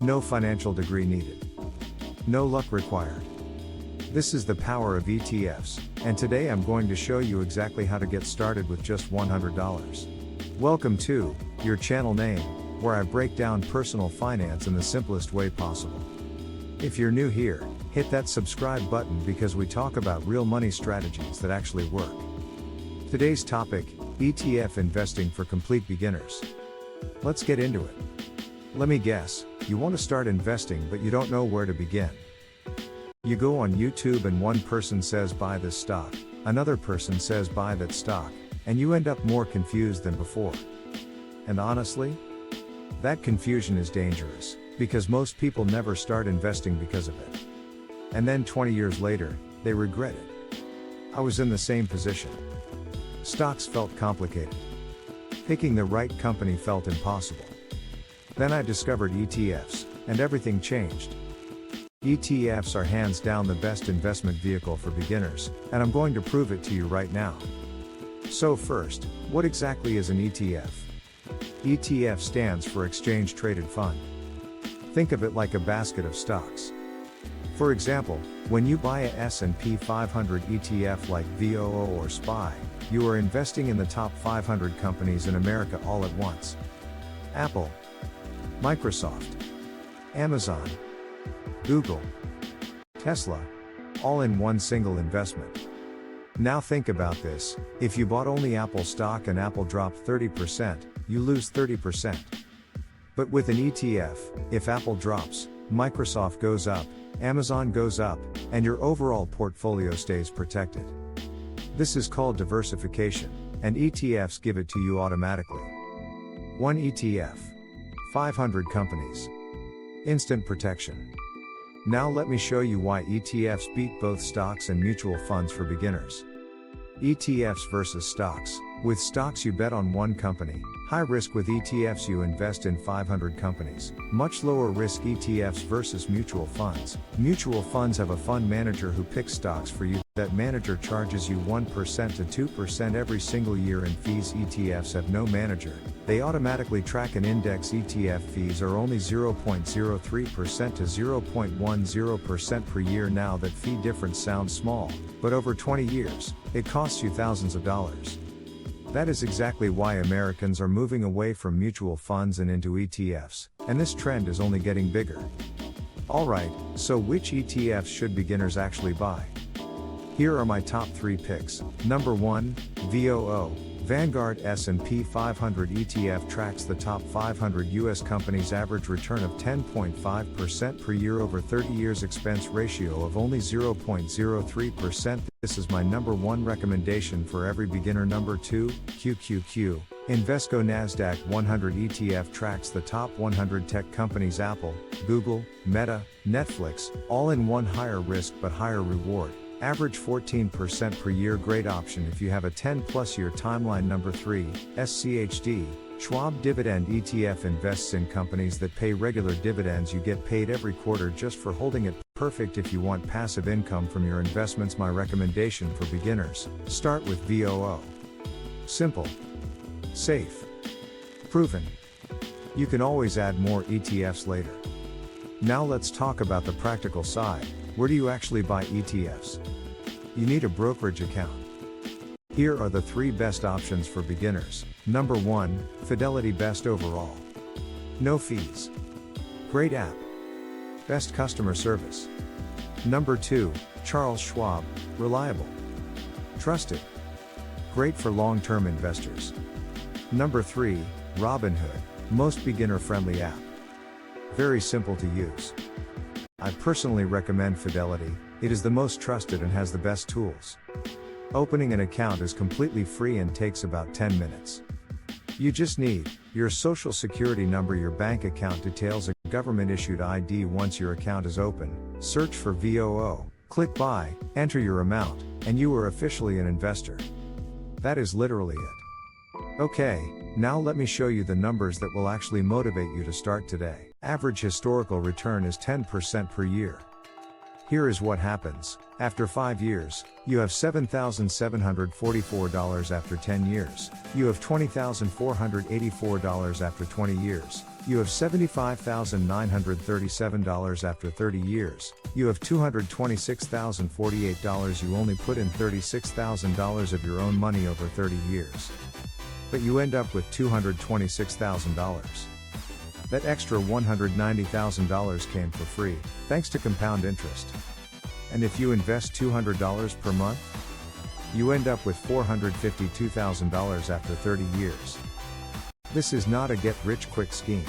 No financial degree needed. No luck required. This is the power of ETFs, and today I'm going to show you exactly how to get started with just $100. Welcome to your channel name, where I break down personal finance in the simplest way possible. If you're new here, hit that subscribe button because we talk about real money strategies that actually work. Today's topic, ETF investing for complete beginners. Let's get into it. Let me guess, you want to start investing but you don't know where to begin. You go on YouTube and one person says buy this stock, another person says buy that stock, and you end up more confused than before. And honestly, that confusion is dangerous, because most people never start investing because of it. And then 20 years later, they regret it. I was in the same position. Stocks felt complicated. Picking the right company felt impossible. Then I discovered ETFs, and everything changed. ETFs are hands down the best investment vehicle for beginners, and I'm going to prove it to you right now. So first, what exactly is an ETF? ETF stands for Exchange Traded Fund. Think of it like a basket of stocks. For example, when you buy a S&P 500 ETF like VOO or SPY, you are investing in the top 500 companies in America all at once. Apple, Microsoft, Amazon, Google, Tesla, all in one single investment. Now think about this, if you bought only Apple stock and Apple dropped 30%, you lose 30%. But with an ETF, if Apple drops, Microsoft goes up, Amazon goes up, and your overall portfolio stays protected. This is called diversification, and ETFs give it to you automatically. One ETF. 500 companies. Instant protection. Now let me show you why ETFs beat both stocks and mutual funds for beginners. ETFs versus stocks. With stocks you bet on one company, high risk. With ETFs you invest in 500 companies, much lower risk. ETFs versus mutual funds. Mutual funds have a fund manager who picks stocks for you. That manager charges you 1% to 2% every single year in fees. ETFs have no manager, they automatically track an index. ETF fees are only 0.03% to 0.10% per year. Now that fee difference sounds small, but over 20 years, it costs you thousands of dollars. That is exactly why Americans are moving away from mutual funds and into ETFs, and this trend is only getting bigger. Alright, so which ETFs should beginners actually buy? Here are my top 3 picks. Number 1, VOO. Vanguard S&P 500 ETF tracks the top 500 US companies. Average return of 10.5% per year over 30 years. Expense ratio of only 0.03%. This is my number 1 recommendation for every beginner. Number 2, QQQ. Invesco Nasdaq 100 ETF tracks the top 100 tech companies. Apple, Google, Meta, Netflix, all in one. Higher risk but higher reward. Average 14% per year. Great option if you have a 10+ year timeline. Number 3, SCHD. Schwab Dividend ETF invests in companies that pay regular dividends. You get paid every quarter just for holding it. Perfect if you want passive income from your investments. My recommendation for beginners, start with VOO. Simple, safe, proven. You can always add more ETFs later. Now let's talk about the practical side. Where do you actually buy ETFs? You need a brokerage account. Here are the 3 best options for beginners. Number 1, Fidelity. Best overall. No fees. Great app. Best customer service. Number 2, Charles Schwab. Reliable. Trusted. Great for long-term investors. Number 3, Robinhood. Most beginner-friendly app. Very simple to use. I personally recommend Fidelity. It is the most trusted and has the best tools. Opening an account is completely free and takes about 10 minutes. You just need your social security number, your bank account details, and government-issued ID. Once your account is open, search for VOO, click buy, enter your amount, and you are officially an investor. That is literally it. Okay, now let me show you the numbers that will actually motivate you to start today. Average historical return is 10% per year. Here is what happens. After 5 years, you have $7,744. After 10 years, you have $20,484. After 20 years, You have $75,937 after 30 years. You have $226,048. You only put in $36,000 of your own money over 30 years. But you end up with $226,000. That extra $190,000 came for free, thanks to compound interest. And if you invest $200 per month, you end up with $452,000 after 30 years. This is not a get-rich-quick scheme.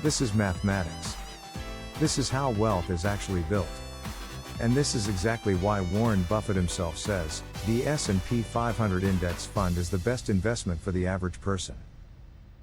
This is mathematics. This is how wealth is actually built. And this is exactly why Warren Buffett himself says, the S&P 500 index fund is the best investment for the average person.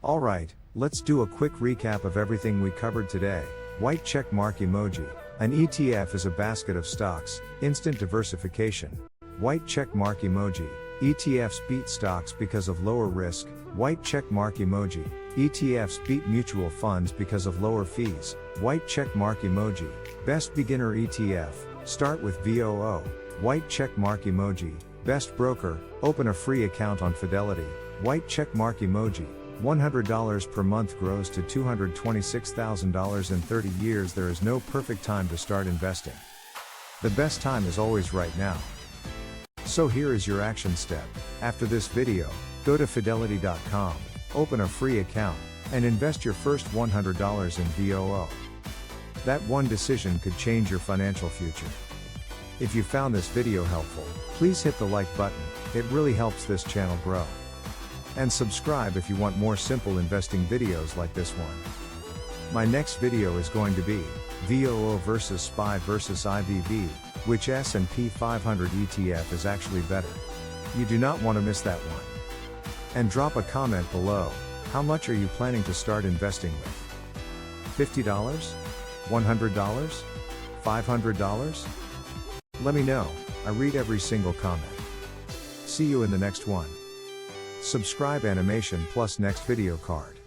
Alright, let's do a quick recap of everything we covered today. White check mark emoji. An ETF is a basket of stocks, instant diversification. White check mark emoji. ETFs beat stocks because of lower risk. White check mark emoji. ETFs beat mutual funds because of lower fees. White check mark emoji. Best beginner ETF. Start with VOO. White check mark emoji. Best broker. Open a free account on Fidelity. White check mark emoji. $100 per month grows to $226,000 in 30 years. There is no perfect time to start investing. The best time is always right now. So here is your action step. After this video, go to fidelity.com, open a free account, and invest your first $100 in VOO. That one decision could change your financial future. If you found this video helpful, please hit the like button, it really helps this channel grow. And subscribe if you want more simple investing videos like this one. My next video is going to be VOO versus SPY versus IVV, which S&P 500 ETF is actually better. You do not want to miss that one. And drop a comment below, how much are you planning to start investing with? $50? $100? $500? Let me know, I read every single comment. See you in the next one. Subscribe animation plus next video card.